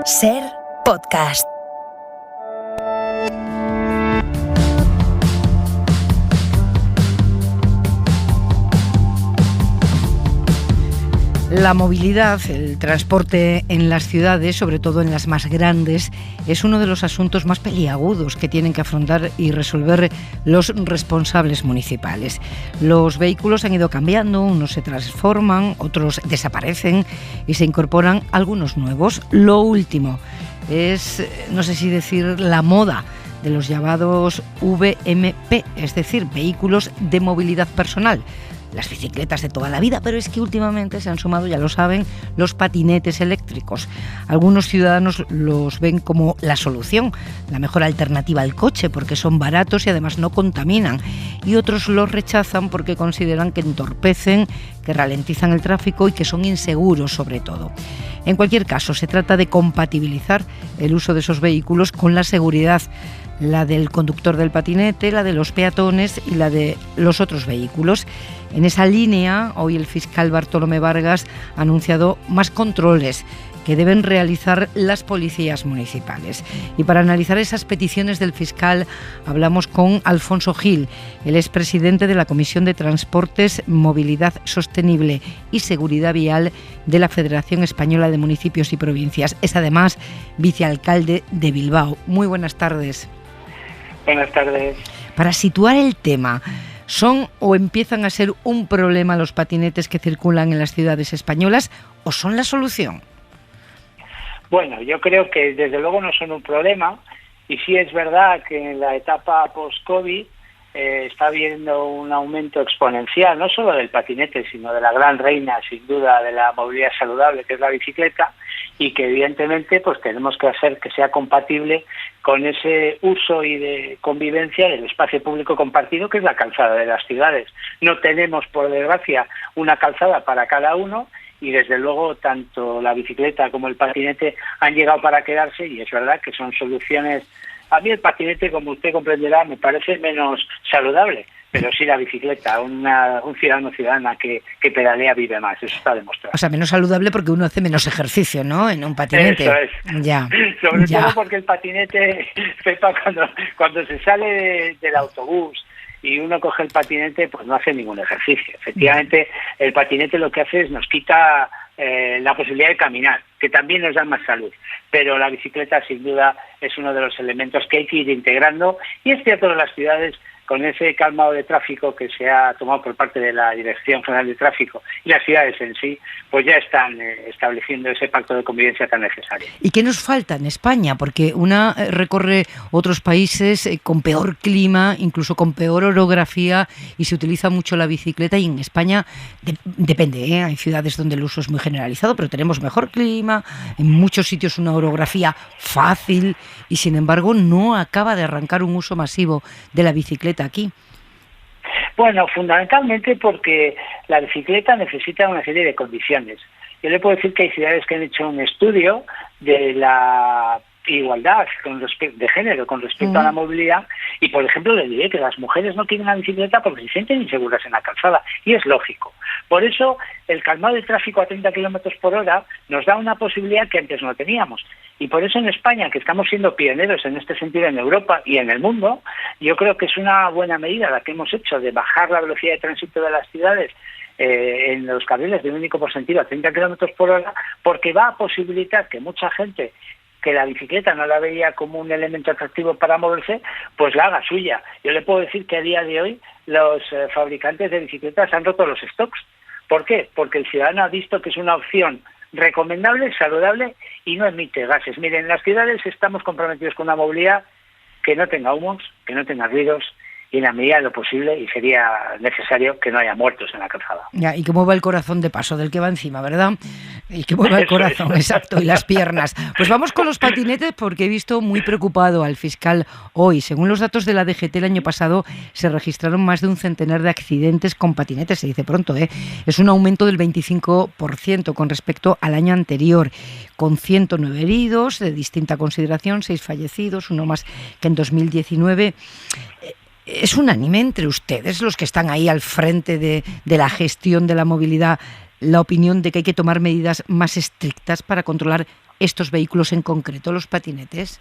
Ser Podcast. La movilidad, el transporte en las ciudades, sobre todo en las más grandes, es uno de los asuntos más peliagudos que tienen que afrontar y resolver los responsables municipales. Los vehículos han ido cambiando, unos se transforman, otros desaparecen y se incorporan algunos nuevos. Lo último es, no sé si decir, la moda de los llamados VMP, es decir, vehículos de movilidad personal. Las bicicletas de toda la vida, pero es que últimamente se han sumado, ya lo saben, los patinetes eléctricos. Algunos ciudadanos los ven como la solución, la mejor alternativa al coche, porque son baratos y además no contaminan. Y otros los rechazan porque consideran que entorpecen, que ralentizan el tráfico y que son inseguros sobre todo. En cualquier caso, se trata de compatibilizar el uso de esos vehículos con la seguridad, la del conductor del patinete, la de los peatones y la de los otros vehículos. En esa línea, hoy el fiscal Bartolomé Vargas ha anunciado más controles que deben realizar las policías municipales. Y para analizar esas peticiones del fiscal hablamos con Alfonso Gil, el expresidente de la Comisión de Transportes, Movilidad Sostenible y Seguridad Vial de la Federación Española de Municipios y Provincias. Es además vicealcalde de Bilbao. Muy buenas tardes. Buenas tardes. Para situar el tema, ¿son o empiezan a ser un problema los patinetes que circulan en las ciudades españolas o son la solución? Bueno, yo creo que desde luego no son un problema, y sí es verdad que en la etapa post-COVID está habiendo un aumento exponencial, no solo del patinete, sino de la gran reina, sin duda, de la movilidad saludable, que es la bicicleta, y que evidentemente pues tenemos que hacer que sea compatible con ese uso y de convivencia del espacio público compartido, que es la calzada de las ciudades. No tenemos, por desgracia, una calzada para cada uno, y desde luego tanto la bicicleta como el patinete han llegado para quedarse, y es verdad que son soluciones. A mí el patinete, como usted comprenderá, me parece menos saludable, pero sí la bicicleta, un ciudadano o ciudadana que pedalea vive más, eso está demostrado. O sea, menos saludable porque uno hace menos ejercicio, ¿no?, en un patinete. Eso es. Ya. Sobre todo porque el patinete, cuando se sale del autobús y uno coge el patinete, pues no hace ningún ejercicio. Efectivamente, el patinete lo que hace es nos quita la posibilidad de caminar, que también nos da más salud. Pero la bicicleta, sin duda, es uno de los elementos que hay que ir integrando. Y es cierto que las ciudades, con ese calmado de tráfico que se ha tomado por parte de la Dirección General de Tráfico y las ciudades en sí, pues ya están estableciendo ese pacto de convivencia tan necesario. ¿Y qué nos falta en España? Porque una recorre otros países con peor clima, incluso con peor orografía, y se utiliza mucho la bicicleta, y en España depende, hay ciudades donde el uso es muy generalizado, pero tenemos mejor clima, en muchos sitios una orografía fácil, y sin embargo no acaba de arrancar un uso masivo de la bicicleta aquí. Bueno, fundamentalmente porque la bicicleta necesita una serie de condiciones. Yo le puedo decir que hay ciudades que han hecho un estudio de la igualdad de género con respecto a la movilidad, y por ejemplo le diré que las mujeres no quieren la bicicleta porque se sienten inseguras en la calzada, y es lógico. Por eso el calmado de tráfico a 30 kilómetros por hora nos da una posibilidad que antes no teníamos. Y por eso en España, que estamos siendo pioneros en este sentido en Europa y en el mundo, yo creo que es una buena medida la que hemos hecho de bajar la velocidad de tránsito de las ciudades en los carriles de un único por sentido a 30 kilómetros por hora, porque va a posibilitar que mucha gente que la bicicleta no la veía como un elemento atractivo para moverse, pues la haga suya. Yo le puedo decir que a día de hoy los fabricantes de bicicletas han roto los stocks. ¿Por qué? Porque el ciudadano ha visto que es una opción recomendable, saludable y no emite gases. Miren, en las ciudades estamos comprometidos con una movilidad que no tenga humos, que no tenga ruidos, y en la medida de lo posible, y sería necesario, que no haya muertos en la calzada. Ya, y que mueva el corazón de paso del que va encima, ¿verdad? Y que mueva el corazón, exacto, y las piernas. Pues vamos con los patinetes, porque he visto muy preocupado al fiscal hoy. Según los datos de la DGT, el año pasado se registraron más de un centenar de accidentes con patinetes, se dice pronto, ¿eh? Es un aumento del 25% con respecto al año anterior, con 109 heridos de distinta consideración, 6 fallecidos, uno más que en 2019. ¿Es unánime entre ustedes, los que están ahí al frente de la gestión de la movilidad, la opinión de que hay que tomar medidas más estrictas para controlar estos vehículos en concreto, los patinetes?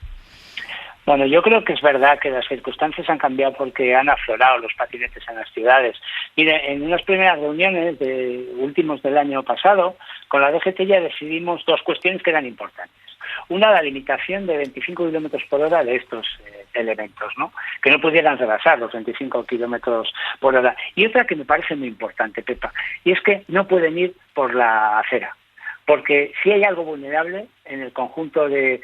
Bueno, yo creo que es verdad que las circunstancias han cambiado porque han aflorado los patinetes en las ciudades. Mire, en unas primeras reuniones últimos del año pasado, con la DGT ya decidimos dos cuestiones que eran importantes. Una, la limitación de 25 kilómetros por hora de estos elementos, ¿no? Que no pudieran rebasar los 25 kilómetros por hora. Y otra que me parece muy importante, Pepa, y es que no pueden ir por la acera. Porque si hay algo vulnerable en el conjunto de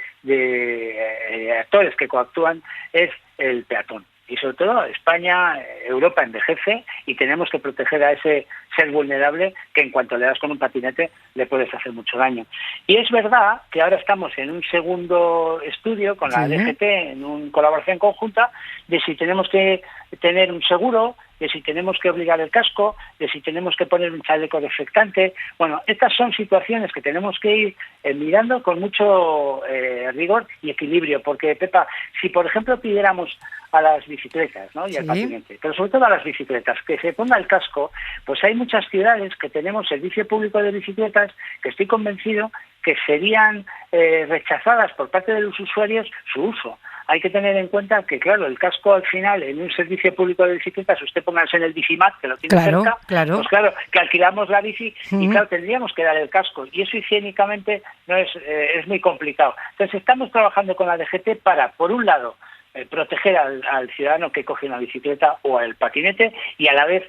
actores que coactúan es el peatón. Y sobre todo España, Europa envejece y tenemos que proteger a ese ser vulnerable que en cuanto le das con un patinete le puedes hacer mucho daño. Y es verdad que ahora estamos en un segundo estudio con la DGT, en una colaboración conjunta, de si tenemos que tener un seguro, de si tenemos que obligar el casco, de si tenemos que poner un chaleco reflectante. Bueno, estas son situaciones que tenemos que ir mirando con mucho rigor y equilibrio, porque, Pepa, si por ejemplo pidiéramos a las bicicletas, ¿no? Y al patinete, pero sobre todo a las bicicletas, que se ponga el casco, pues hay muchas ciudades que tenemos servicio público de bicicletas que estoy convencido que serían rechazadas por parte de los usuarios su uso. Hay que tener en cuenta que, claro, el casco al final, en un servicio público de bicicletas, usted póngase en el Bicimat, que lo tiene cerca, pues claro, que alquilamos la bici y claro, tendríamos que dar el casco. Y eso higiénicamente no es muy complicado. Entonces estamos trabajando con la DGT para, por un lado, proteger al ciudadano que coge una bicicleta o el patinete y a la vez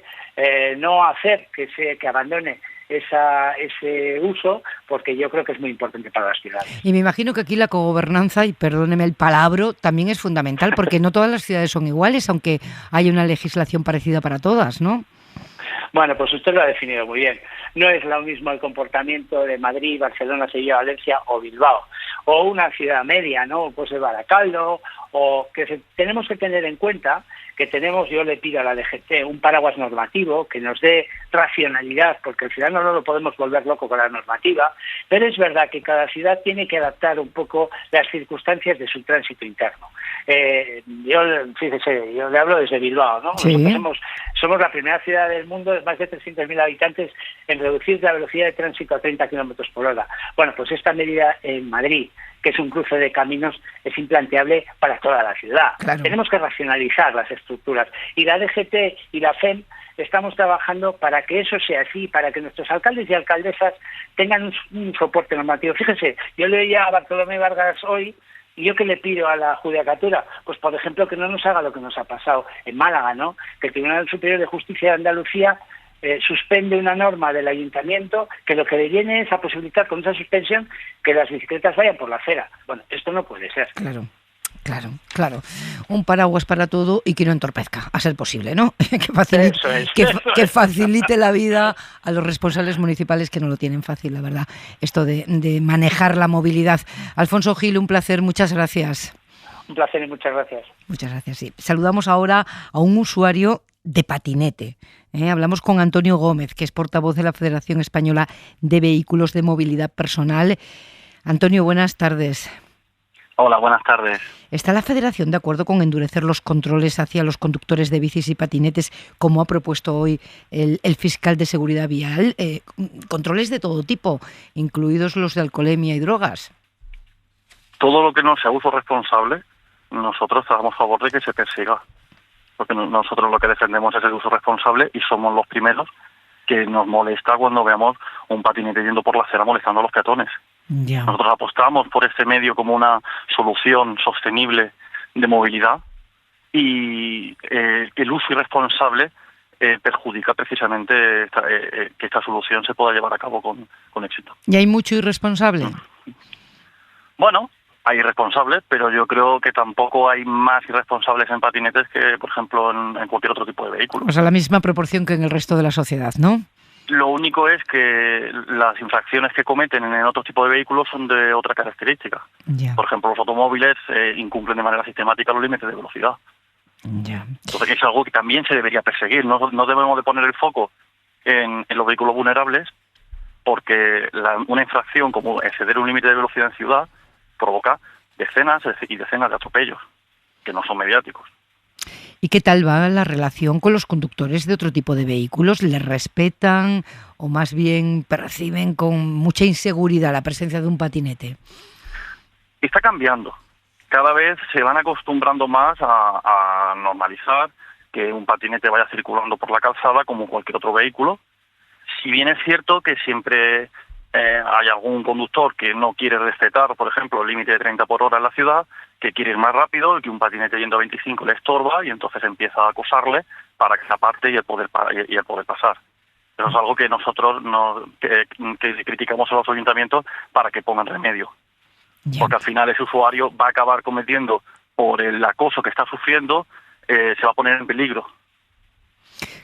no hacer que abandone ese uso, porque yo creo que es muy importante para las ciudades. Y me imagino que aquí la cogobernanza, y perdóneme el palabro, también es fundamental, porque no todas las ciudades son iguales, aunque hay una legislación parecida para todas, ¿no? Bueno, pues usted lo ha definido muy bien. No es lo mismo el comportamiento de Madrid, Barcelona, Sevilla, Valencia o Bilbao, o una ciudad media, ¿no? Pues de Baracaldo, o que tenemos que tener en cuenta que tenemos, yo le pido a la DGT, un paraguas normativo que nos dé racionalidad, porque al ciudadano no lo podemos volver loco con la normativa, pero es verdad que cada ciudad tiene que adaptar un poco las circunstancias de su tránsito interno. Fíjese, yo le hablo desde Bilbao, ¿no? Sí. Nosotros somos la primera ciudad del mundo de más de 300.000 habitantes en reducir la velocidad de tránsito a 30 kilómetros por hora. Bueno, pues esta medida en Madrid, que es un cruce de caminos, es implanteable para toda la ciudad. Claro. Tenemos que racionalizar las estructuras. Y la DGT y la FEM estamos trabajando para que eso sea así, para que nuestros alcaldes y alcaldesas tengan un soporte normativo. Fíjese, yo le oía a Bartolomé Vargas hoy, y yo que le pido a la judicatura, pues por ejemplo que no nos haga lo que nos ha pasado en Málaga, ¿no? Que el Tribunal Superior de Justicia de Andalucía suspende una norma del ayuntamiento que lo que le viene es a posibilitar con esa suspensión que las bicicletas vayan por la acera. Bueno, esto no puede ser. Claro. Un paraguas para todo y que no entorpezca, a ser posible, ¿no? Que facilite la vida a los responsables municipales que no lo tienen fácil, la verdad, esto de manejar la movilidad. Alfonso Gil, un placer, muchas gracias. Un placer y muchas gracias. Muchas gracias, sí. Saludamos ahora a un usuario de patinete. Hablamos con Antonio Gómez, que es portavoz de la Federación Española de Vehículos de Movilidad Personal. Antonio, buenas tardes. Hola, buenas tardes. ¿Está la Federación de acuerdo con endurecer los controles hacia los conductores de bicis y patinetes, como ha propuesto hoy el fiscal de Seguridad Vial? Controles de todo tipo, incluidos los de alcoholemia y drogas. Todo lo que no sea uso responsable, nosotros estamos a favor de que se persiga. Porque nosotros lo que defendemos es el uso responsable y somos los primeros que nos molesta cuando veamos un patinete yendo por la acera molestando a los peatones. Ya. Nosotros apostamos por este medio como una solución sostenible de movilidad y el uso irresponsable perjudica precisamente que esta solución se pueda llevar a cabo con éxito. ¿Y hay mucho irresponsable? Bueno, hay irresponsables, pero yo creo que tampoco hay más irresponsables en patinetes que, por ejemplo, en cualquier otro tipo de vehículo. O sea, la misma proporción que en el resto de la sociedad, ¿no? Lo único es que las infracciones que cometen en otro tipo de vehículos son de otra característica. Ya. Por ejemplo, los automóviles incumplen de manera sistemática los límites de velocidad. Ya. Entonces es algo que también se debería perseguir. No debemos de poner el foco en los vehículos vulnerables, porque una infracción como exceder un límite de velocidad en ciudad provoca decenas y decenas de atropellos, que no son mediáticos. ¿Y qué tal va la relación con los conductores de otro tipo de vehículos? ¿Les respetan o más bien perciben con mucha inseguridad la presencia de un patinete? Está cambiando. Cada vez se van acostumbrando más a normalizar que un patinete vaya circulando por la calzada como cualquier otro vehículo. Si bien es cierto que siempre hay algún conductor que no quiere respetar, por ejemplo, el límite de 30 por hora en la ciudad, que quiere ir más rápido, que un patinete yendo a 25 le estorba y entonces empieza a acosarle para que se aparte y el poder pasar. Eso es algo que nosotros que criticamos a los ayuntamientos para que pongan remedio. Ya. Porque al final ese usuario va a acabar cometiendo, por el acoso que está sufriendo, se va a poner en peligro.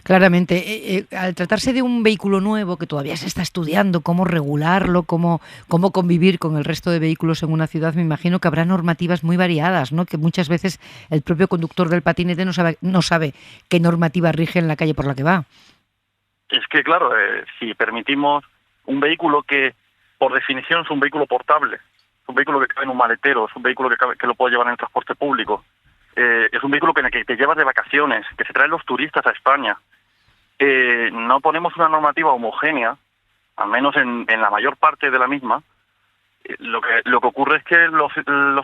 Claramente, al tratarse de un vehículo nuevo que todavía se está estudiando cómo regularlo, cómo convivir con el resto de vehículos en una ciudad, me imagino que habrá normativas muy variadas, ¿no? Que muchas veces el propio conductor del patinete no sabe qué normativa rige en la calle por la que va. Es que, claro, si permitimos un vehículo que, por definición, es un vehículo portable, es un vehículo que cabe en un maletero, es un vehículo que lo puede llevar en el transporte público, es un vehículo que te llevas de vacaciones, que se traen los turistas a España. No ponemos una normativa homogénea, al menos en la mayor parte de la misma. Lo que ocurre es que los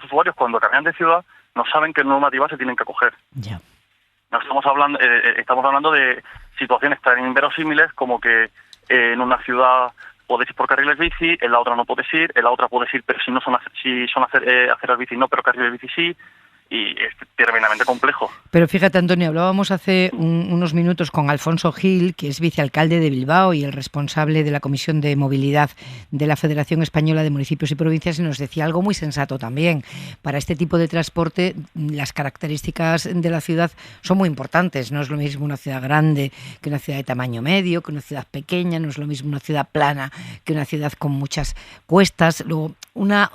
usuarios, cuando cambian de ciudad, no saben qué normativa se tienen que acoger. Ya. No estamos hablando de situaciones tan inverosímiles como que en una ciudad podéis ir por carriles bici, en la otra no podéis ir, en la otra podéis ir, pero si son aceras bici no, pero carriles bici sí. Y es tremendamente complejo. Pero fíjate, Antonio, hablábamos hace unos minutos con Alfonso Gil, que es vicealcalde de Bilbao y el responsable de la Comisión de Movilidad de la Federación Española de Municipios y Provincias, y nos decía algo muy sensato también. Para este tipo de transporte, las características de la ciudad son muy importantes. No es lo mismo una ciudad grande que una ciudad de tamaño medio, que una ciudad pequeña, no es lo mismo una ciudad plana que una ciudad con muchas cuestas. Luego, una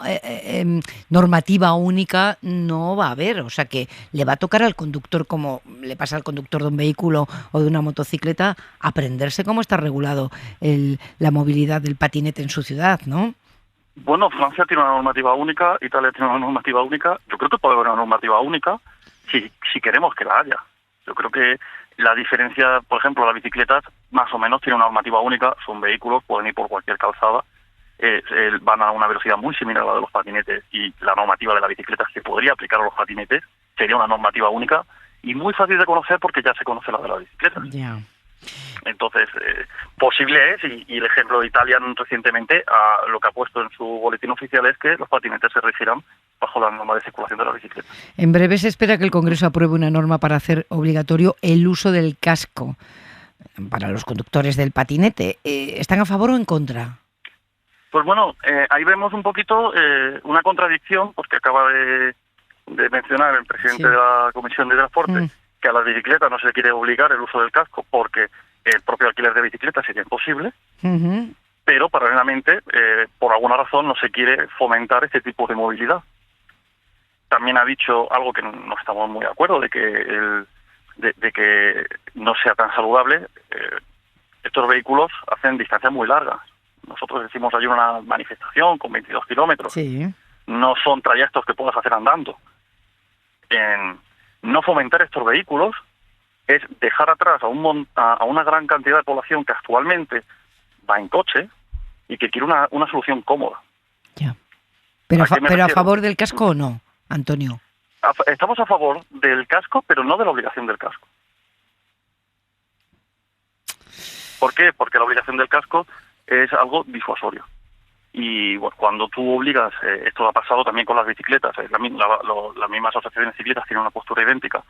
normativa única no va a haber, o sea que le va a tocar al conductor, como le pasa al conductor de un vehículo o de una motocicleta, aprenderse cómo está regulado la movilidad del patinete en su ciudad, ¿no? Bueno, Francia tiene una normativa única, Italia tiene una normativa única. Yo creo que puede haber una normativa única si queremos que la haya. Yo creo que la diferencia, por ejemplo, las bicicletas más o menos tienen una normativa única, son vehículos, pueden ir por cualquier calzada. Van a una velocidad muy similar a la de los patinetes, y la normativa de la bicicleta que podría aplicar a los patinetes sería una normativa única y muy fácil de conocer porque ya se conoce la de la bicicleta. Yeah. Entonces, posible es, y el ejemplo de Italia recientemente lo que ha puesto en su boletín oficial es que los patinetes se regirán bajo la norma de circulación de la bicicleta. En breve se espera que el Congreso apruebe una norma para hacer obligatorio el uso del casco para los conductores del patinete. ¿Están a favor o en contra? Pues bueno, ahí vemos un poquito una contradicción, porque acaba de mencionar el presidente de la Comisión de Transporte que a las bicicletas no se le quiere obligar el uso del casco porque el propio alquiler de bicicletas sería imposible, pero paralelamente, por alguna razón, no se quiere fomentar este tipo de movilidad. También ha dicho algo que no estamos muy de acuerdo, de que no sea tan saludable. Estos vehículos hacen distancias muy largas. Nosotros decimos hay una manifestación con 22 kilómetros. Sí. No son trayectos que puedas hacer andando. No fomentar estos vehículos es dejar atrás a una gran cantidad de población que actualmente va en coche y que quiere una solución cómoda. Ya. Pero a favor del casco o no, Antonio. Estamos a favor del casco, pero no de la obligación del casco. ¿Por qué? Porque la obligación del casco es algo disuasorio. Y bueno, cuando tú obligas, esto ha pasado también con las bicicletas, las mismas asociaciones de ciclistas tienen una postura idéntica.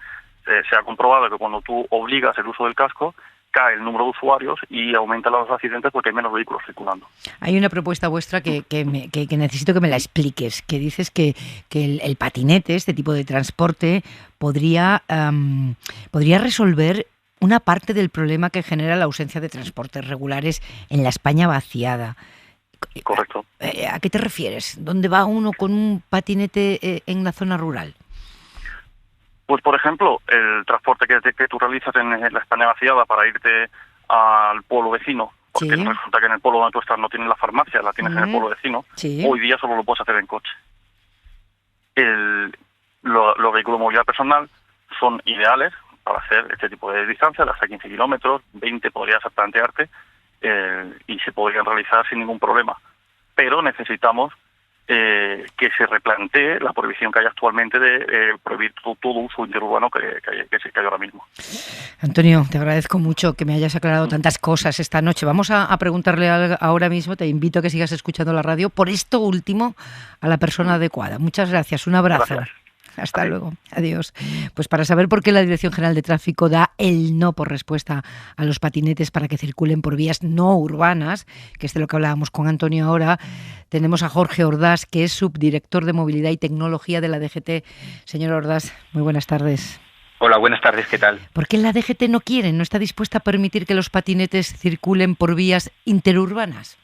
Se ha comprobado que cuando tú obligas el uso del casco, cae el número de usuarios y aumentan los accidentes porque hay menos vehículos circulando. Hay una propuesta vuestra que necesito que me la expliques, que dices que el patinete, este tipo de transporte, podría resolver una parte del problema que genera la ausencia de transportes regulares en la España vaciada. Correcto. ¿A qué te refieres? ¿Dónde va uno con un patinete en la zona rural? Pues, por ejemplo, el transporte que tú realizas en la España vaciada para irte al pueblo vecino, porque resulta que en el pueblo donde tú estás no tienes la farmacia, la tienes en el pueblo vecino, hoy día solo lo puedes hacer en coche. Los vehículos de movilidad personal son ideales para hacer este tipo de distancias, hasta 15 kilómetros, 20 podrías plantearte, y se podrían realizar sin ningún problema. Pero necesitamos que se replantee la prohibición que hay actualmente de prohibir todo uso interurbano que hay ahora mismo. Antonio, te agradezco mucho que me hayas aclarado tantas cosas esta noche. Vamos a preguntarle ahora mismo, te invito a que sigas escuchando la radio, por esto último, a la persona adecuada. Muchas gracias, un abrazo. Gracias. Hasta luego, adiós. Pues para saber por qué la Dirección General de Tráfico da el no por respuesta a los patinetes para que circulen por vías no urbanas, que es de lo que hablábamos con Antonio ahora, tenemos a Jorge Ordás, que es subdirector de Movilidad y Tecnología de la DGT. Señor Ordás, muy buenas tardes. Hola, buenas tardes, ¿qué tal? ¿Por qué la DGT no quiere, no está dispuesta a permitir que los patinetes circulen por vías interurbanas?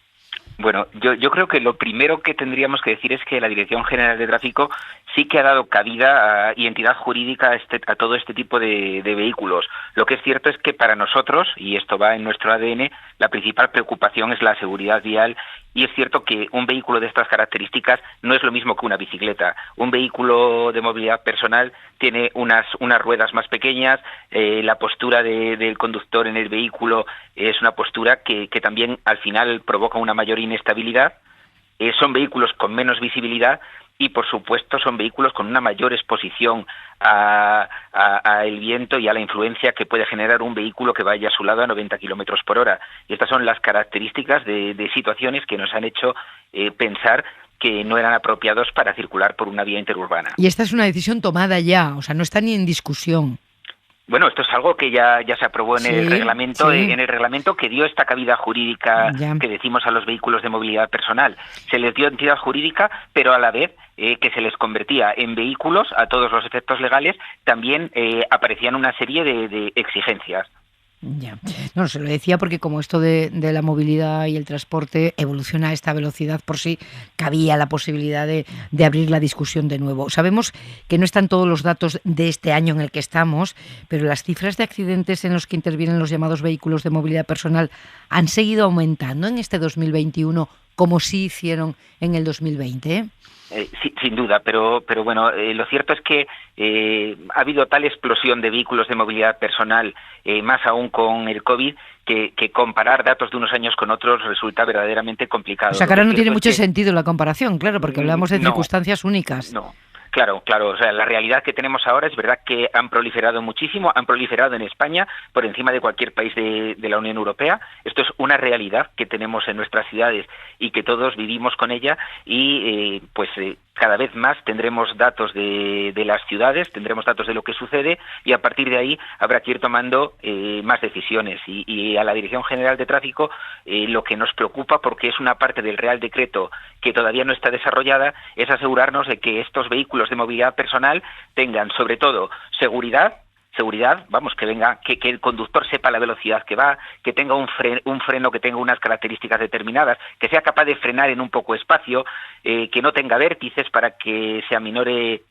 Bueno, yo creo que lo primero que tendríamos que decir es que la Dirección General de Tráfico sí que ha dado cabida y entidad jurídica a todo este tipo de vehículos. Lo que es cierto es que para nosotros, y esto va en nuestro ADN, la principal preocupación es la seguridad vial, y es cierto que un vehículo de estas características no es lo mismo que una bicicleta. Un vehículo de movilidad personal tiene unas ruedas más pequeñas, la postura del conductor en el vehículo es una postura que también al final provoca una mayor inestabilidad. Son vehículos con menos visibilidad y, por supuesto, son vehículos con una mayor exposición al viento y a la influencia que puede generar un vehículo que vaya a su lado a 90 kilómetros por hora. Y estas son las características de situaciones que nos han hecho pensar que no eran apropiados para circular por una vía interurbana. Y esta es una decisión tomada ya, o sea, no está ni en discusión. Bueno, esto es algo que ya se aprobó en el reglamento, sí. En el reglamento que dio esta cabida jurídica ya. que decimos a los vehículos de movilidad personal. Se les dio entidad jurídica, pero a la vez que se les convertía en vehículos a todos los efectos legales, también aparecían una serie de exigencias. Ya. No, se lo decía porque como esto de la movilidad y el transporte evoluciona a esta velocidad, por sí cabía la posibilidad de abrir la discusión de nuevo. Sabemos que no están todos los datos de este año en el que estamos, pero las cifras de accidentes en los que intervienen los llamados vehículos de movilidad personal han seguido aumentando en este 2021 como sí hicieron en el 2020. Sí, sin duda, pero bueno, lo cierto es que ha habido tal explosión de vehículos de movilidad personal, más aún con el COVID, que comparar datos de unos años con otros resulta verdaderamente complicado. O sea, que ahora no tiene mucho sentido la comparación, claro, porque hablamos de circunstancias únicas. No. Claro, o sea, la realidad que tenemos ahora es verdad que han proliferado muchísimo, han proliferado en España por encima de cualquier país de la Unión Europea. Esto es una realidad que tenemos en nuestras ciudades y que todos vivimos con ella y cada vez más tendremos datos de las ciudades, tendremos datos de lo que sucede y a partir de ahí habrá que ir tomando más decisiones. Y a la Dirección General de Tráfico lo que nos preocupa, porque es una parte del Real Decreto que todavía no está desarrollada, es asegurarnos de que estos vehículos de movilidad personal tengan sobre todo seguridad, vamos, que el conductor sepa la velocidad que va, que tenga un freno que tenga unas características determinadas, que sea capaz de frenar en un poco espacio, que no tenga vértices para que se aminore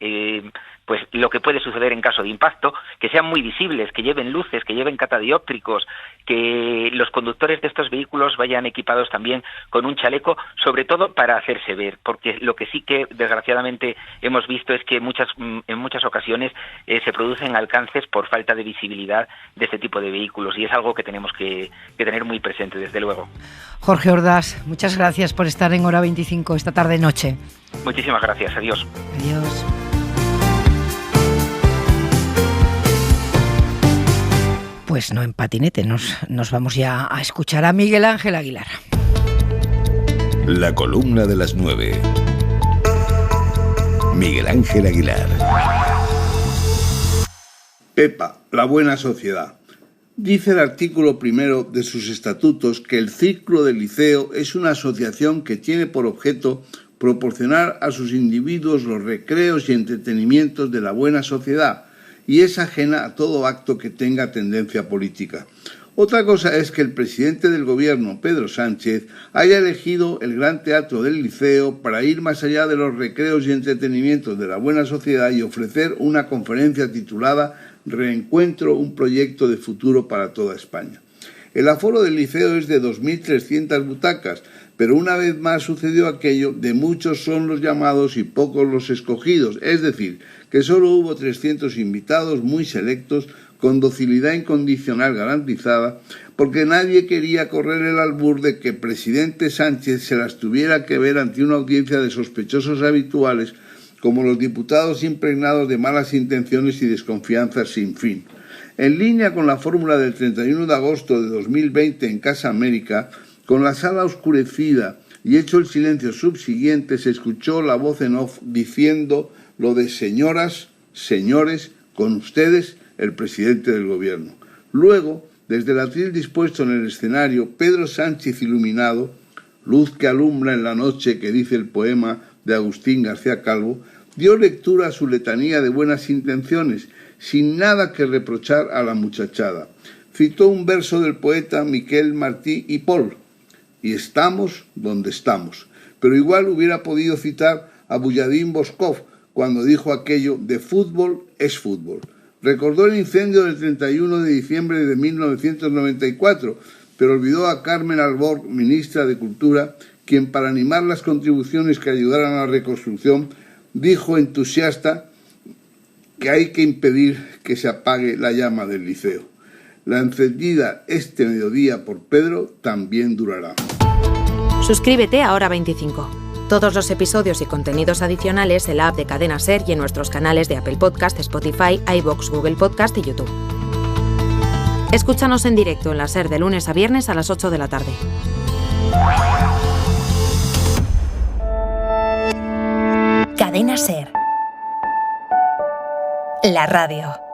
pues lo que puede suceder en caso de impacto, que sean muy visibles, que lleven luces, que lleven catadióptricos, que los conductores de estos vehículos vayan equipados también con un chaleco, sobre todo para hacerse ver, porque lo que sí que desgraciadamente hemos visto es que en muchas ocasiones se producen alcances por falta de visibilidad de este tipo de vehículos y es algo que tenemos que tener muy presente, desde luego. Jorge Ordás, muchas gracias por estar en Hora 25 esta tarde-noche. Muchísimas gracias, adiós. Adiós. Pues no en patinete, nos vamos ya a escuchar a Miguel Ángel Aguilar. La columna de las 9. Miguel Ángel Aguilar. PEPA, la buena sociedad. Dice el artículo 1 de sus estatutos que el Círculo del Liceo es una asociación que tiene por objeto proporcionar a sus individuos los recreos y entretenimientos de la buena sociedad y es ajena a todo acto que tenga tendencia política. Otra cosa es que el presidente del gobierno, Pedro Sánchez, haya elegido el Gran Teatro del Liceo para ir más allá de los recreos y entretenimientos de la buena sociedad y ofrecer una conferencia titulada Reencuentro, un proyecto de futuro para toda España. El aforo del liceo es de 2.300 butacas, pero una vez más sucedió aquello de muchos son los llamados y pocos los escogidos, es decir, que solo hubo 300 invitados muy selectos con docilidad incondicional garantizada, porque nadie quería correr el albur de que el presidente Sánchez se las tuviera que ver ante una audiencia de sospechosos habituales, como los diputados impregnados de malas intenciones y desconfianzas sin fin. En línea con la fórmula del 31 de agosto de 2020 en Casa América, con la sala oscurecida y hecho el silencio subsiguiente, se escuchó la voz en off diciendo lo de señoras, señores, con ustedes, el presidente del gobierno. Luego, desde el atril dispuesto en el escenario, Pedro Sánchez iluminado, luz que alumbra en la noche que dice el poema de Agustín García Calvo, dio lectura a su letanía de buenas intenciones, sin nada que reprochar a la muchachada. Citó un verso del poeta Miquel Martí y Pol, y estamos donde estamos, pero igual hubiera podido citar a Buyadín Boscov cuando dijo aquello de fútbol es fútbol. Recordó el incendio del 31 de diciembre de 1994, pero olvidó a Carmen Albor, ministra de Cultura, quien para animar las contribuciones que ayudaran a la reconstrucción, dijo entusiasta que hay que impedir que se apague la llama del Liceo. La encendida este mediodía por Pedro también durará. Suscríbete a Hora 25. Todos los episodios y contenidos adicionales en la app de Cadena SER y en nuestros canales de Apple Podcast, Spotify, iVoox, Google Podcast y YouTube. Escúchanos en directo en la SER de lunes a viernes a las 8 de la tarde. Cadena SER. La radio.